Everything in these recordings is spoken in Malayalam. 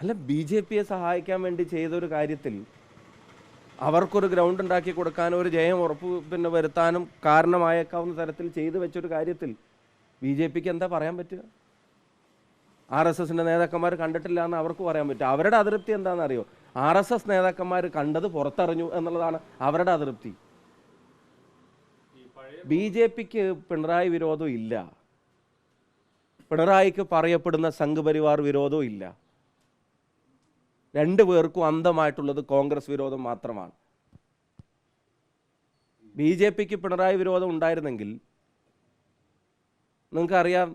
അല്ല, ബി ജെ പിയെ സഹായിക്കാൻ വേണ്ടി ചെയ്തൊരു കാര്യത്തിൽ അവർക്കൊരു ഗ്രൗണ്ട് ഉണ്ടാക്കി കൊടുക്കാനും ഒരു ജയം വരുത്താനും കാരണമായേക്കാവുന്ന തരത്തിൽ ചെയ്തു വെച്ചൊരു കാര്യത്തിൽ ബി ജെ പിക്ക് എന്താ പറയാൻ പറ്റുക? ആർ എസ് എസിൻ്റെ നേതാക്കന്മാർ കണ്ടിട്ടില്ല എന്ന് അവർക്ക് പറയാൻ പറ്റും. അവരുടെ അതൃപ്തി എന്താണെന്നറിയോ? ആർ എസ് എസ് നേതാക്കന്മാർ കണ്ടത് പുറത്തറിഞ്ഞു എന്നുള്ളതാണ് അവരുടെ അതൃപ്തി. ബി ജെ പിക്ക് പിണറായി വിരോധം ഇല്ല, പിണറായിക്ക് പറയപ്പെടുന്ന സംഘപരിവാർ വിരോധവും ഇല്ല. രണ്ടു പേർക്കും അന്ധമായിട്ടുള്ളത് കോൺഗ്രസ് വിരോധം മാത്രമാണ്. ബി ജെ പിക്ക് പിണറായി വിരോധം ഉണ്ടായിരുന്നെങ്കിൽ നിങ്ങൾക്കറിയാം,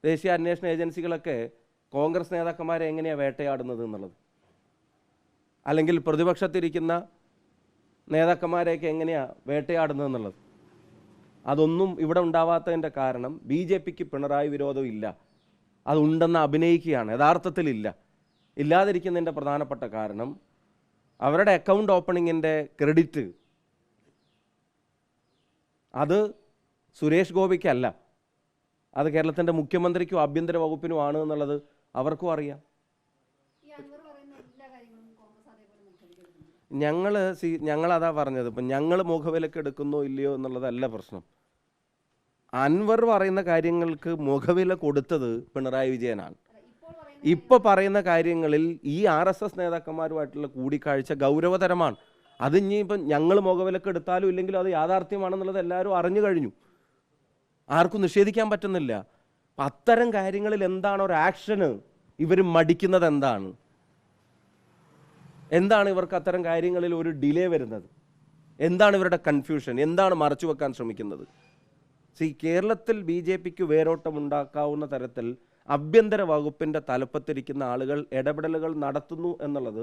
ദേശീയ അന്വേഷണ ഏജൻസികളൊക്കെ കോൺഗ്രസ് നേതാക്കന്മാരെ എങ്ങനെയാണ് വേട്ടയാടുന്നത് എന്നുള്ളത്, അല്ലെങ്കിൽ പ്രതിപക്ഷത്തിരിക്കുന്ന നേതാക്കന്മാരെയൊക്കെ എങ്ങനെയാണ് വേട്ടയാടുന്നത് എന്നുള്ളത്. അതൊന്നും ഇവിടെ ഉണ്ടാവാത്തതിൻ്റെ കാരണം ബി ജെ പിക്ക് പിണറായി വിരോധം ഇല്ല, അതുണ്ടെന്ന് അഭിനയിക്കുകയാണ്. യഥാർത്ഥത്തിലില്ല. ഇല്ലാതിരിക്കുന്നതിൻ്റെ പ്രധാനപ്പെട്ട കാരണം അവരുടെ അക്കൗണ്ട് ഓപ്പണിങ്ങിൻ്റെ ക്രെഡിറ്റ് അത് സുരേഷ് ഗോപിക്കല്ല, അത് കേരളത്തിൻ്റെ മുഖ്യമന്ത്രിക്കും ആഭ്യന്തര വകുപ്പിനുമാണ് എന്നുള്ളത് അവർക്കും അറിയാം. ഞങ്ങളതാ പറഞ്ഞത്. ഇപ്പം ഞങ്ങൾ മുഖവിലക്ക് എടുക്കുന്നോ ഇല്ലയോ എന്നുള്ളതല്ല പ്രശ്നം. അൻവർ പറയുന്ന കാര്യങ്ങൾക്ക് മുഖവില കൊടുത്തത് പിണറായി വിജയനാണ്. ഇപ്പോൾ പറയുന്ന കാര്യങ്ങളിൽ ഈ ആർ എസ് എസ് നേതാക്കന്മാരുമായിട്ടുള്ള കൂടിക്കാഴ്ച ഗൗരവതരമാണ്. അത് ഇനിയിപ്പം ഞങ്ങൾ മുഖവിലക്ക് എടുത്താലും ഇല്ലെങ്കിലും അത് യാഥാർത്ഥ്യമാണെന്നുള്ളത് എല്ലാവരും അറിഞ്ഞു കഴിഞ്ഞു, ആർക്കും നിഷേധിക്കാൻ പറ്റുന്നില്ല. അപ്പം അത്തരം കാര്യങ്ങളിൽ എന്താണ് ഒരു ആക്ഷന് ഇവർ മടിക്കുന്നത്? എന്താണ് ഇവർക്ക് അത്തരം കാര്യങ്ങളിൽ ഒരു ഡിലേ വരുന്നത്? എന്താണ് ഇവരുടെ കൺഫ്യൂഷൻ? എന്താണ് മറച്ചു വെക്കാൻ ശ്രമിക്കുന്നത്? കേരളത്തിൽ ബി ജെ പിക്ക് വേരോട്ടം ഉണ്ടാക്കാവുന്ന തരത്തിൽ ആഭ്യന്തര വകുപ്പിൻ്റെ തലപ്പത്തിരിക്കുന്ന ആളുകൾ ഇടപെടലുകൾ നടത്തുന്നു എന്നുള്ളത്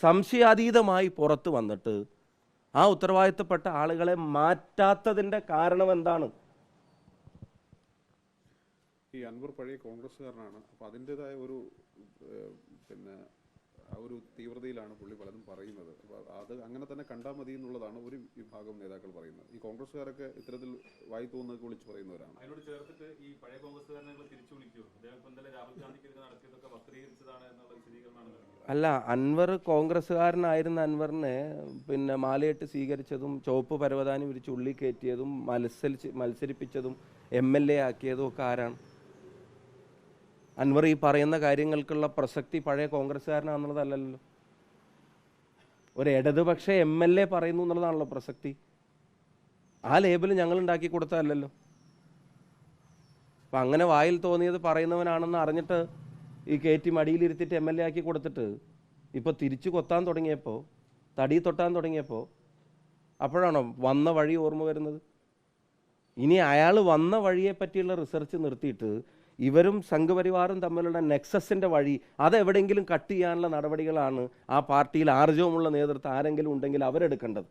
സംശയാതീതമായി പുറത്തു വന്നിട്ട് ആ ഉത്തരവാദിത്തപ്പെട്ട ആളുകളെ മാറ്റാത്തതിൻ്റെ കാരണം എന്താണ്? ഈ അൻവർ പഴയ കോൺഗ്രസ്സുകാരനാണ്. അപ്പോൾ അതിൻ്റെതായ ഒരു ഒരു തീവ്രതയിലാണ് പുള്ളി പലതും പറയുന്നത്. അപ്പോൾ അത് അങ്ങനെ തന്നെ കണ്ടാൽ മതി എന്നുള്ളതാണ് ഒരു വിഭാഗം നേതാക്കൾ പറയുന്നത്. ഈ കോൺഗ്രസ്സുകാരൊക്കെ ഇത്തരത്തിൽ വായി തോന്നുന്നതൊക്കെ വിളിച്ചു പറയുന്നവരാണ്. അതിനോട് ചേർത്തിട്ട് ഈ പഴയ കോൺഗ്രസ്സുകാരനെ തിരിച്ചു വിളിക്കുമോ? അദ്ദേഹം ഇന്നലെ രാഹുൽ ഗാന്ധിക്കെതിരെ നടത്തിയതൊക്കെ വക്രീകരിച്ചതാണ് എന്നുള്ള വിശദീകരണമാണ്. അല്ല, അൻവർ കോൺഗ്രസ്സുകാരനായിരുന്ന അൻവറിനെ മാലയിട്ട് സ്വീകരിച്ചതും ചുവപ്പ് പരവതാനി വിരിച്ച് ഉള്ളി കയറ്റിയതും മത്സരിപ്പിച്ചതും MLA ആക്കിയതും ഒക്കെ ആരാണ്? അൻവർ ഈ പറയുന്ന കാര്യങ്ങൾക്കുള്ള പ്രസക്തി പഴയ കോൺഗ്രസ്സുകാരനാണെന്നുള്ളതല്ലല്ലോ. ഒരു ഇടതുപക്ഷ MLA പറയുന്നു എന്നുള്ളതാണല്ലോ പ്രസക്തി. ആ ലേബിൾ ഞങ്ങൾ ഉണ്ടാക്കി കൊടുത്തതല്ലല്ലോ. അപ്പം അങ്ങനെ വായിൽ തോന്നിയത് പറയുന്നവനാണെന്ന് അറിഞ്ഞിട്ട് ഈ കയറ്റി മടിയിലിരുത്തിയിട്ട് MLA ആക്കി കൊടുത്തിട്ട് ഇപ്പോൾ തിരിച്ചു കൊത്താൻ തുടങ്ങിയപ്പോൾ, തടി തൊട്ടാൻ തുടങ്ങിയപ്പോൾ അപ്പോഴാണോ വന്ന വഴി ഓർമ്മ വരുന്നത്? ഇനി അയാൾ വന്ന വഴിയെ പറ്റിയുള്ള റിസർച്ച് നിർത്തിയിട്ട് ഇവരും സംഘപരിവാറും തമ്മിലുള്ള നെക്സസിൻ്റെ വഴി അതെവിടെയെങ്കിലും കട്ട് ചെയ്യാനുള്ള നടപടികളാണ് ആ പാർട്ടിയിൽ ആർജവമുള്ള നേതൃത്വം ആരെങ്കിലും ഉണ്ടെങ്കിൽ അവരെടുക്കേണ്ടത്.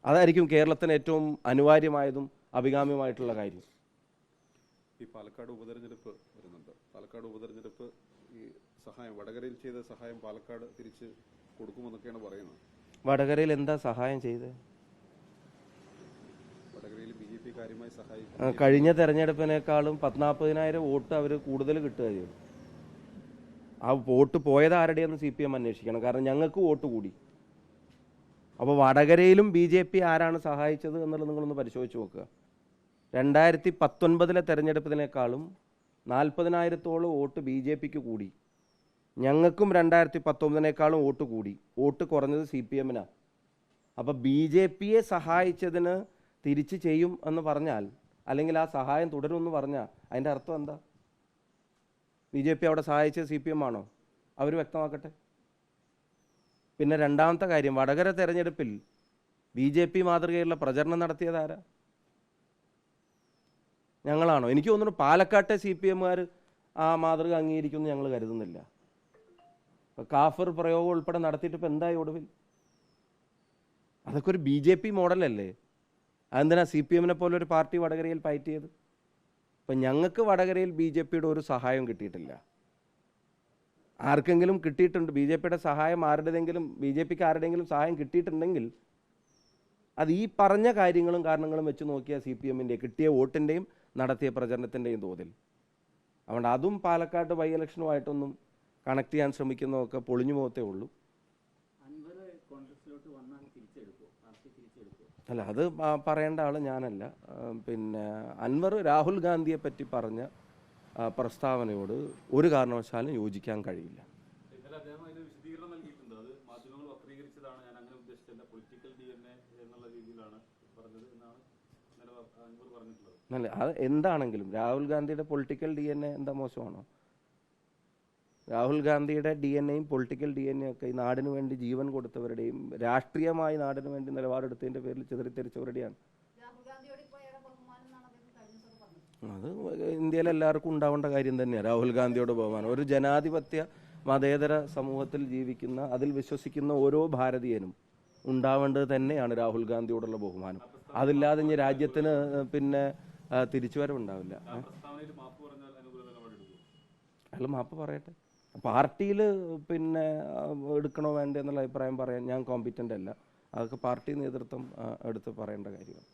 അതായിരിക്കും കേരളത്തിന് ഏറ്റവും അനിവാര്യമായതും അഭികാമ്യമായിട്ടുള്ള കാര്യം. ഈ പാലക്കാട് ഉപതെരഞ്ഞെടുപ്പ് വരുന്നുണ്ട്. പാലക്കാട് ഉപതെരഞ്ഞെടുപ്പ് ഈ സഹായം വടകരയിൽ ചെയ്ത സഹായം പാലക്കാട് തിരിച്ച് കൊടുക്കുമെന്നൊക്കെയാണ് പറയുന്നത്. വടകരയിൽ എന്താ സഹായം ചെയ്തത്? വടകരയിൽ BJP കാര്യമായി സഹായിക്കും. കഴിഞ്ഞ തെരഞ്ഞെടുപ്പിനേക്കാളും 40,000 വോട്ട് അവർ കൂടുതൽ കിട്ടുക ചെയ്തു. ആ വോട്ട് പോയത് ആരുടെയെന്ന് CPM അന്വേഷിക്കണം. കാരണം ഞങ്ങൾക്ക് വോട്ട് കൂടി. അപ്പോൾ വടകരയിലും BJP ആരാണ് സഹായിച്ചത് എന്നുള്ളത് നിങ്ങളൊന്ന് പരിശോധിച്ച് നോക്കുക. 2019 തെരഞ്ഞെടുപ്പിനേക്കാളും 40,000-ഓളം വോട്ട് BJPക്ക് കൂടി. ഞങ്ങൾക്കും 2019 വോട്ട് കൂടി. വോട്ട് കുറഞ്ഞത് CPM-നാണ്. അപ്പോൾ BJPയെ സഹായിച്ചതിന് തിരിച്ച് ചെയ്യും എന്ന് പറഞ്ഞാൽ, അല്ലെങ്കിൽ ആ സഹായം തുടരുമെന്ന് പറഞ്ഞാൽ അതിൻ്റെ അർത്ഥം എന്താ? BJP അവിടെ സഹായിച്ചത് CPM ആണോ? അവർ വ്യക്തമാക്കട്ടെ. പിന്നെ രണ്ടാമത്തെ കാര്യം, വടകര തെരഞ്ഞെടുപ്പിൽ BJP മാതൃകയുള്ള പ്രചരണം നടത്തിയതാരാ? ഞങ്ങളാണോ? എനിക്ക് തോന്നുന്നു പാലക്കാട്ടെ CPM-കാർ ആ മാതൃക അംഗീകരിക്കുമെന്ന് ഞങ്ങൾ കരുതുന്നില്ല. കാഫർ പ്രയോഗം ഉൾപ്പെടെ നടത്തിയിട്ട് ഇപ്പോൾ എന്തായി ഒടുവിൽ? അതൊക്കെ ഒരു BJP മോഡലല്ലേ? അതെന്തിനാ CPM-നെ പോലെ ഒരു പാർട്ടി വടകരയിൽ ഫൈറ്റ് ചെയ്ത്? അപ്പം ഞങ്ങൾക്ക് വടകരയിൽ BJP-യുടെ ഒരു സഹായം കിട്ടിയിട്ടില്ല. ആർക്കെങ്കിലും കിട്ടിയിട്ടുണ്ട് BJP-യുടെ സഹായം? BJP-ക്ക് ആരുടെയെങ്കിലും സഹായം കിട്ടിയിട്ടുണ്ടെങ്കിൽ അത് ഈ പറഞ്ഞ കാര്യങ്ങളും കാരണങ്ങളും വെച്ച് നോക്കിയാൽ CPM-ൻ്റെ കിട്ടിയ വോട്ടിൻ്റെയും നടത്തിയ പ്രചരണത്തിൻ്റെയും തോതിൽ. അതുകൊണ്ട് അതും പാലക്കാട് ബൈ ഇലക്ഷനുമായിട്ടൊന്നും കണക്ട് ചെയ്യാൻ ശ്രമിക്കുന്നതൊക്കെ പൊളിഞ്ഞു പോകത്തേ ഉള്ളൂ. അൻവർ കോൺഗ്രസിലോട്ട് വന്നാൽ തിരിച്ചെടുക്കുമോ? പാർട്ടി തിരിച്ചെടുക്കുമോ? അല്ല, അത് പറയേണ്ട ആൾ ഞാനല്ല. പിന്നെ അൻവർ രാഹുൽ ഗാന്ധിയെ പറ്റി പറഞ്ഞ പ്രസ്താവനയോട് ഒരു കാരണവശാലും യോജിക്കാൻ കഴിയില്ല. ഇന്നലെ അദ്ദേഹം അതിന് വിശദീകരണം നൽകിയിട്ടുണ്ട്. അത് മാധ്യമങ്ങൾ വക്രീകരിച്ചതാണ്, ഞാൻ അങ്ങനെ ഉദ്ദേശിച്ചല്ല, പൊളിറ്റിക്കൽ DNA എന്നുള്ള രീതിയിലാണ് പറഞ്ഞത് എന്നാണ് ഇന്നലെ അൻവർ പറഞ്ഞിട്ടുള്ളത്. അല്ല, അത് എന്താണെങ്കിലും രാഹുൽ ഗാന്ധിയുടെ പൊളിറ്റിക്കൽ DNA എന്താ മോശമാണോ? രാഹുൽ ഗാന്ധിയുടെ DNA പൊളിറ്റിക്കൽ DNA ഒക്കെ ഈ നാടിനു വേണ്ടി ജീവൻ കൊടുത്തവരുടെയും രാഷ്ട്രീയമായി നാടിനു വേണ്ടി നിലപാടെടുത്തതിൻ്റെ പേരിൽ ചിതറിത്തെറിച്ചവരുടെയാണ്. അത് ഇന്ത്യയിലെ എല്ലാവർക്കും ഉണ്ടാവേണ്ട കാര്യം തന്നെയാണ് രാഹുൽ ഗാന്ധിയോട് ബഹുമാനം. ഒരു ജനാധിപത്യ മതേതര സമൂഹത്തിൽ ജീവിക്കുന്ന, അതിൽ വിശ്വസിക്കുന്ന ഓരോ ഭാരതീയനും ഉണ്ടാവേണ്ടത് തന്നെയാണ് രാഹുൽ ഗാന്ധിയോടുള്ള ബഹുമാനം. അതില്ലാതെ ഇനി രാജ്യത്തിന് പിന്നെ തിരിച്ചുവരവുണ്ടാവില്ല. അയാൾ മാപ്പ് പറയട്ടെ. പാർട്ടിയിൽ പിന്നെ എടുക്കണോ വേണ്ടേ എന്നുള്ള അഭിപ്രായം പറയാൻ ഞാൻ കോമ്പിറ്റൻ്റ് അല്ല. അതൊക്കെ പാർട്ടി നേതൃത്വം എടുത്ത് പറയേണ്ട കാര്യമാണ്.